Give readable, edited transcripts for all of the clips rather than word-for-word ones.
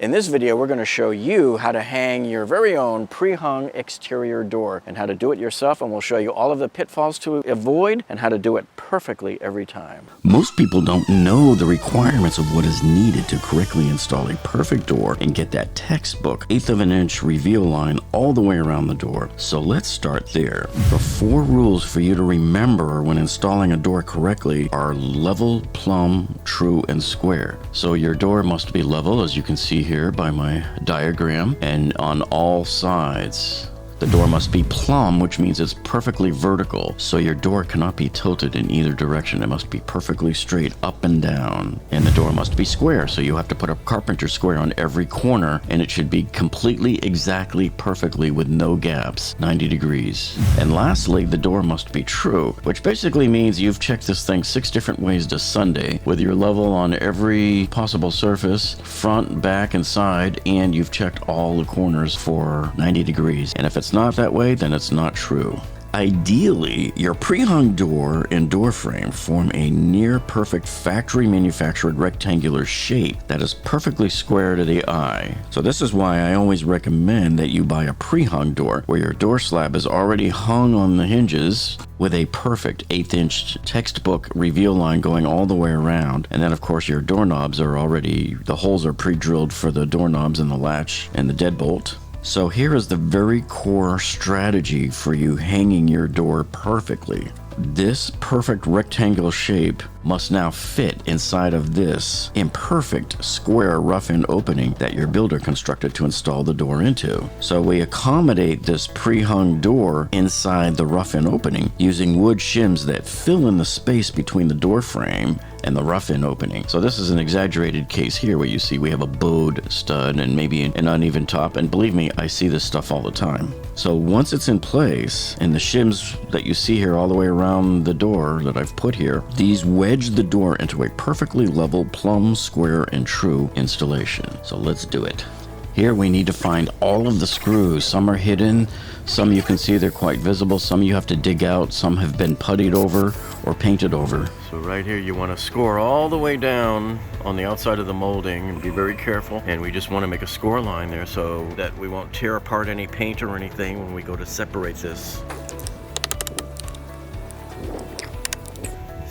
In this video, we're going to show you how to hang your very own pre-hung exterior door and how to do it yourself, and we'll show you all of the pitfalls to avoid and how to do it perfectly every time. Most people don't know the requirements of what is needed to correctly install a perfect door and get that textbook 1/8 of an inch reveal line all the way around the door. So let's start there. The 4 rules for you to remember when installing a door correctly are level, plumb, true, and square. So your door must be level, as you can see here by my diagram, and on all sides. The door must be plumb, which means it's perfectly vertical, so your door cannot be tilted in either direction. It must be perfectly straight up and down. And the door must be square, so you have to put a carpenter square on every corner, and it should be completely, exactly, perfectly with no gaps, 90 degrees. And lastly, the door must be true, which basically means you've checked this thing 6 different ways to Sunday, with your level on every possible surface, front, back, and side, and you've checked all the corners for 90 degrees. And if it's not that way, then it's not true. Ideally, your pre-hung door and door frame form a near-perfect factory manufactured rectangular shape that is perfectly square to the eye. So this is why I always recommend that you buy a pre-hung door where your door slab is already hung on the hinges with a perfect 1/8 inch textbook reveal line going all the way around. And then of course your doorknobs are already, the holes are pre-drilled for the doorknobs and the latch and the deadbolt. So here is the very core strategy for you hanging your door perfectly. This perfect rectangle shape must now fit inside of this imperfect square rough-in opening that your builder constructed to install the door into. So we accommodate this pre-hung door inside the rough-in opening using wood shims that fill in the space between the door frame and the rough-in opening. So this is an exaggerated case here where you see we have a bowed stud and maybe an uneven top, and believe me, I see this stuff all the time. So once it's in place, and the shims that you see here all the way around the door that I've put here, these wedge the door into a perfectly level, plumb, square, and true installation. So let's do it. Here we need to find all of the screws. Some are hidden, some you can see they're quite visible, some you have to dig out, some have been puttied over or painted over. So right here you want to score all the way down on the outside of the molding and be very careful. And we just want to make a score line there so that we won't tear apart any paint or anything when we go to separate this.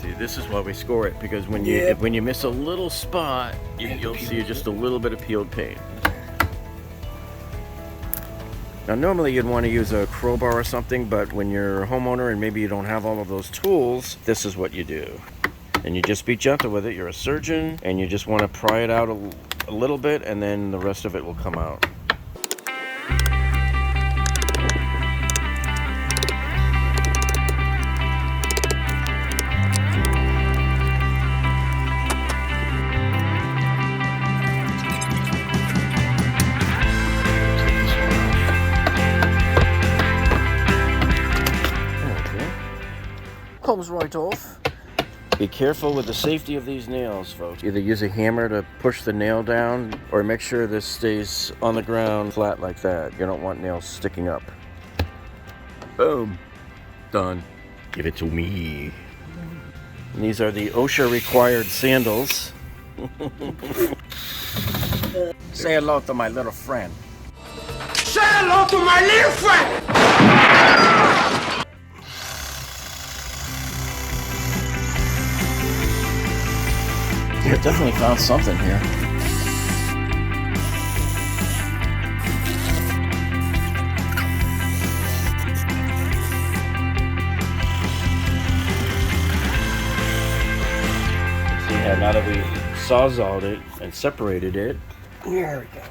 See, this is why we score it, because when you miss a little spot, you'll see just a little bit of peeled paint. Now normally you'd want to use a crowbar or something, but when you're a homeowner and maybe you don't have all of those tools, this is what you do. And you just be gentle with it. You're a surgeon and you just want to pry it out a little bit, and then the rest of it will come out. Comes right off. Be careful with the safety of these nails, folks. Either use a hammer to push the nail down, or make sure this stays on the ground flat like that. You don't want nails sticking up. Boom. Done. Give it to me. And these are the OSHA required sandals. Say hello to my little friend. Say hello to my little friend! I definitely found something here. See how now that we sawzalled it and separated it, There we go.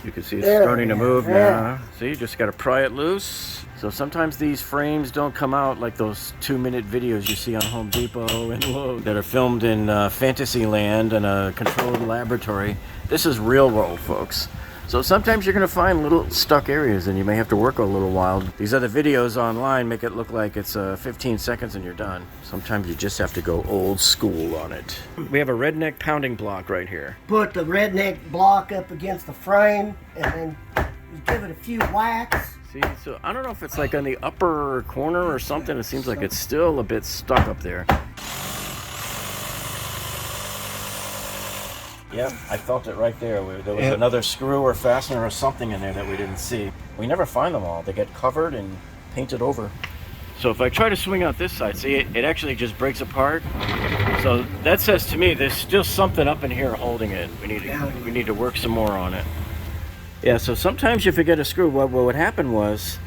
you can see it's starting to move now. See, just got to pry it loose. So sometimes these frames don't come out like those 2-minute videos you see on Home Depot and Lowe's that are filmed in Fantasyland in a controlled laboratory. This is real world, folks. So sometimes you're going to find little stuck areas and you may have to work a little while. These other videos online make it look like it's 15 seconds and you're done. Sometimes you just have to go old school on it. We have a redneck pounding block right here. Put the redneck block up against the frame and then you give it a few whacks. See, so I don't know if it's like on the upper corner or something. It seems like it's still a bit stuck up there. Yep, I felt it right there. There was another screw or fastener or something in there that we didn't see. We never find them all. They get covered and painted over. So if I try to swing out this side, see, it actually just breaks apart. So that says to me there's still something up in here holding it. We need to work some more on it. Yeah, so sometimes you forget a screw. What would happen was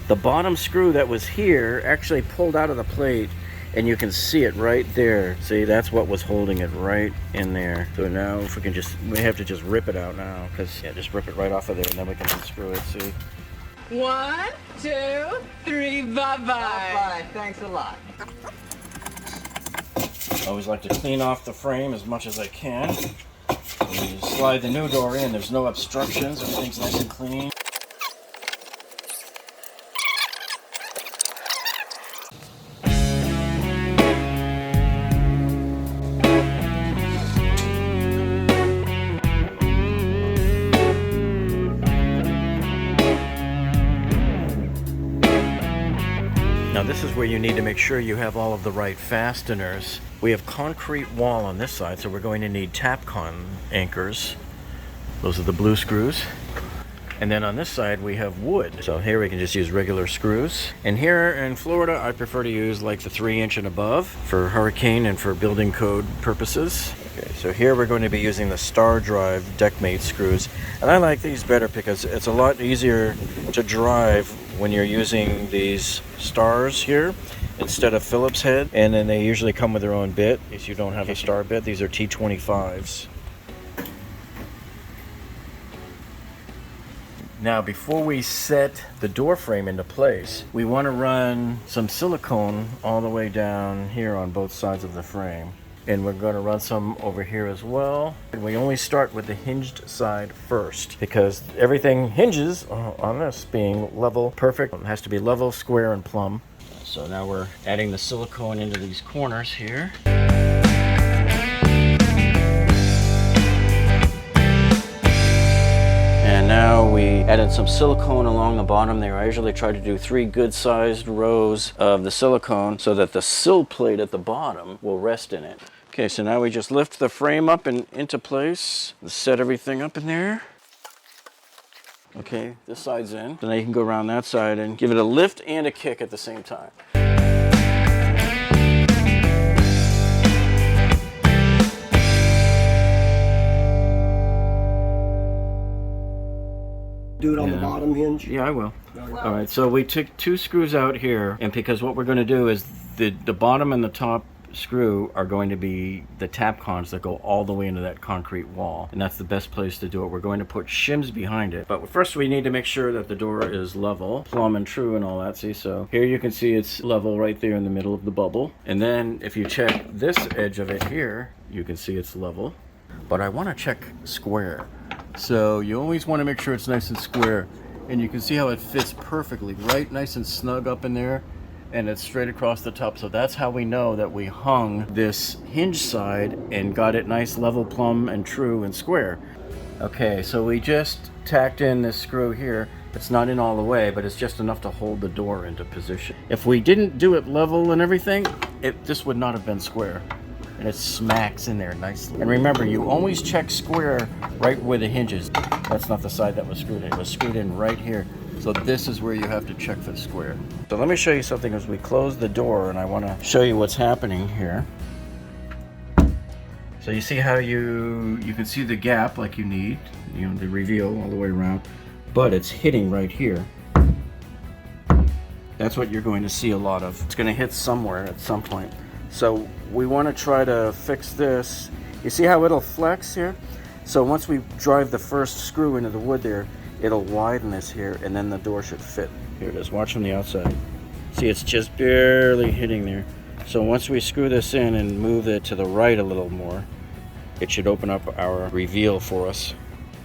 the bottom screw that was here actually pulled out of the plate, and you can see it right there. See, that's what was holding it right in there. So now if we have to just rip it out now, because just rip it right off of there, and then we can unscrew it. See. 1, 2, 3, bye-bye. Bye. Thanks a lot. I always like to clean off the frame as much as I can. When you slide the new door in, there's no obstructions, everything's nice and clean. Now this is where you need to make sure you have all of the right fasteners. We have concrete wall on this side, so we're going to need Tapcon anchors. Those are the blue screws. And then on this side we have wood. So here we can just use regular screws. And here in Florida I prefer to use like the 3-inch and above for hurricane and for building code purposes. Okay, so here we're going to be using the Star Drive deckmate screws. And I like these better because it's a lot easier to drive when you're using these stars here instead of Phillips head. And then they usually come with their own bit. If you don't have a star bit, these are T25s. Now before we set the door frame into place, we want to run some silicone all the way down here on both sides of the frame. And we're going to run some over here as well. And we only start with the hinged side first because everything hinges on this being level, perfect. It has to be level, square, and plumb. So now we're adding the silicone into these corners here. And now we added some silicone along the bottom there. I usually try to do 3 good-sized rows of the silicone so that the sill plate at the bottom will rest in it. Okay, so now we just lift the frame up and into place. Set everything up in there. Okay, this side's in. So now you can go around that side and give it a lift and a kick at the same time. Do it on the bottom hinge? Yeah, I will. All right, so we took 2 screws out here, and because what we're going to do is the bottom and the top screw are going to be the Tapcons that go all the way into that concrete wall, and that's the best place to do it. We're going to put shims behind it, but first we need to make sure that the door is level, plumb and true and all that. See, so here you can see it's level right there in the middle of the bubble, and then if you check this edge of it here, you can see it's level, but I want to check square. So you always want to make sure it's nice and square, and you can see how it fits perfectly, right, nice and snug up in there, and it's straight across the top. So that's how we know that we hung this hinge side and got it nice, level, plumb, and true and square. Okay, so we just tacked in this screw here. It's not in all the way, but it's just enough to hold the door into position. If we didn't do it level and everything, this would not have been square. And it smacks in there nicely. And remember, you always check square right where the hinges. That's not the side that was screwed in. It was screwed in right here. So this is where you have to check for the square. So let me show you something as we close the door, and I want to show you what's happening here. So you see how you can see the gap like you need, the reveal all the way around, but it's hitting right here. That's what you're going to see a lot of. It's going to hit somewhere at some point. So we want to try to fix this. You see how it'll flex here? So once we drive the first screw into the wood there, it'll widen this here, and then the door should fit. Here it is, watch from the outside. See, it's just barely hitting there. So once we screw this in and move it to the right a little more, it should open up our reveal for us.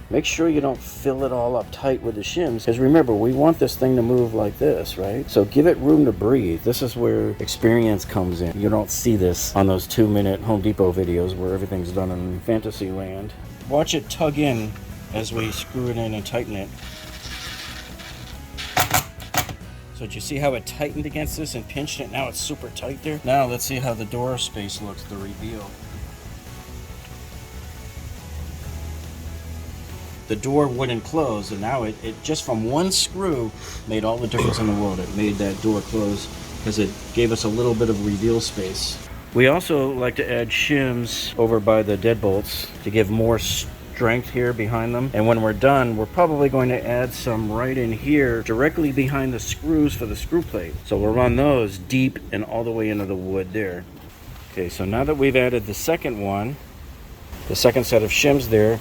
Make sure you don't fill it all up tight with the shims, because remember, we want this thing to move like this, right? So give it room to breathe. This is where experience comes in. You don't see this on those 2-minute Home Depot videos where everything's done in fantasy land. Watch it tug in as we screw it in and tighten it. So did you see how it tightened against this and pinched it? Now it's super tight there. Now let's see how the door space looks, the reveal. the door wouldn't close, and now it just from one screw made all the difference in the world. It made that door close because it gave us a little bit of reveal space. We also like to add shims over by the deadbolts to give more strength here behind them. And when we're done, we're probably going to add some right in here directly behind the screws for the screw plate. So we'll run those deep and all the way into the wood there. Okay, so now that we've added the second one, the second set of shims there,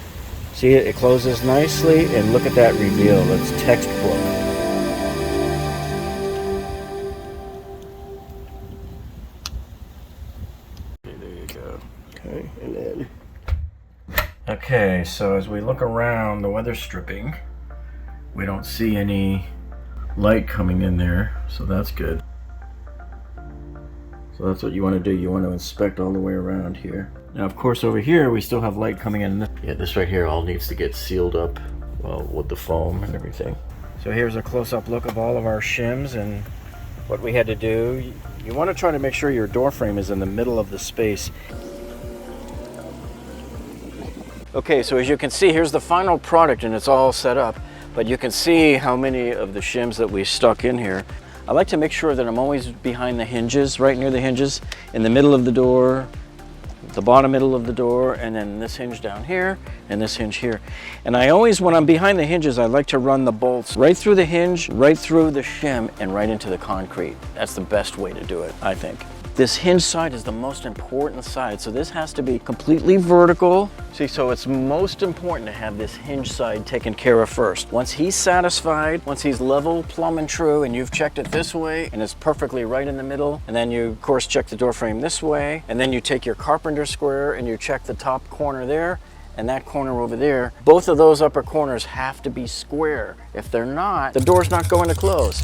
see it closes nicely, and look at that reveal. That's textbook. Okay, there you go. Okay, and then Okay, so as we look around the weather stripping, we don't see any light coming in there, so that's good. So that's what you want to do. You want to inspect all the way around here. Now, of course, over here we still have light coming in. Yeah, this right here all needs to get sealed up, well, with the foam and everything. So here's a close-up look of all of our shims and what we had to do. You want to try to make sure your door frame is in the middle of the space. Okay, so as you can see, here's the final product, and it's all set up, but you can see how many of the shims that we stuck in here. I like to make sure that I'm always behind the hinges, right near the hinges, in the middle of the door, the bottom middle of the door, and then this hinge down here, and this hinge here. And I always, when I'm behind the hinges, I like to run the bolts right through the hinge, right through the shim, and right into the concrete. That's the best way to do it, I think. This hinge side is the most important side, so this has to be completely vertical. See, so it's most important to have this hinge side taken care of first. Once he's satisfied, once he's level, plumb, and true, and you've checked it this way, and it's perfectly right in the middle, and then you, of course, check the door frame this way, and then you take your carpenter square and you check the top corner there, and that corner over there. Both of those upper corners have to be square. If they're not, the door's not going to close.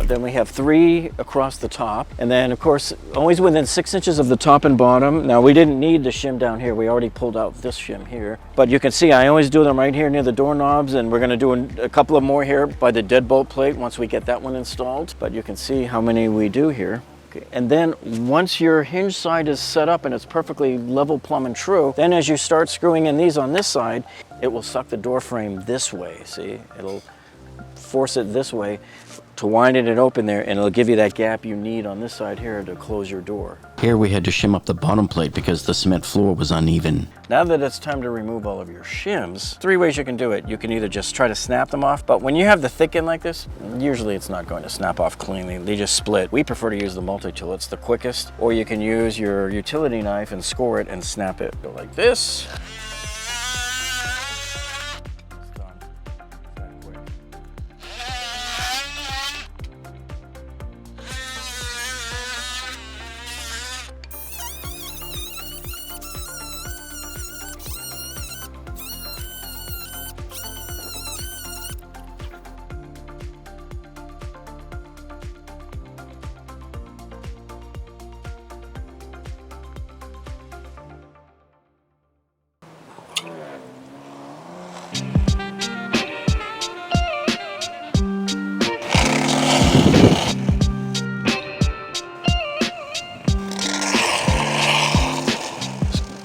Then we have 3 across the top, and then of course always within 6 inches of the top and bottom. Now we didn't need the shim down here, we already pulled out this shim here, but you can see I always do them right here near the doorknobs, and we're going to do a couple of more here by the deadbolt plate once we get that one installed. But you can see how many we do here. And then once your hinge side is set up and it's perfectly level, plumb, and true, then as you start screwing in these on this side, it will suck the door frame this way. See, it'll force it this way to wind it open there, and it'll give you that gap you need on this side here to close your door. Here we had to shim up the bottom plate because the cement floor was uneven. Now that it's time to remove all of your shims, 3 ways you can do it. You can either just try to snap them off, but when you have the thick end like this, usually it's not going to snap off cleanly. They just split. We prefer to use the multi-tool. It's the quickest. Or you can use your utility knife and score it and snap it. Go like this.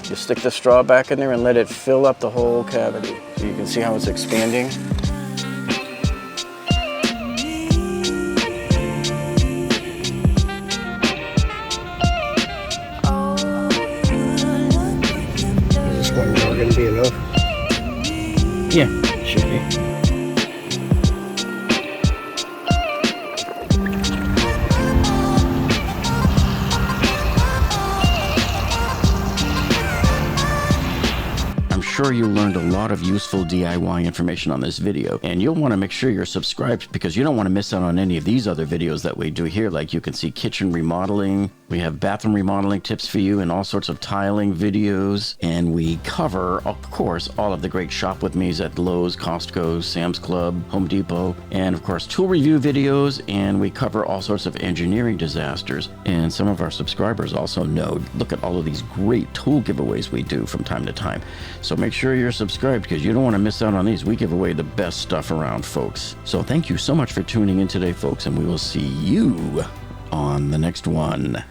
You stick the straw back in there and let it fill up the whole cavity. So you can see how it's expanding. is this one more going to be enough? Yeah, should be. Sure, you learned a lot of useful DIY information on this video, and you'll want to make sure you're subscribed because you don't want to miss out on any of these other videos that we do here. Like you can see kitchen remodeling, we have bathroom remodeling tips for you, and all sorts of tiling videos, and we cover, of course, all of the great shop with me's at Lowe's, Costco, Sam's Club, Home Depot, and of course tool review videos, and we cover all sorts of engineering disasters. And some of our subscribers also know, look at all of these great tool giveaways we do from time to time. So make sure you're subscribed because you don't want to miss out on these. We give away the best stuff around, folks. So thank you so much for tuning in today, folks, and we will see you on the next one.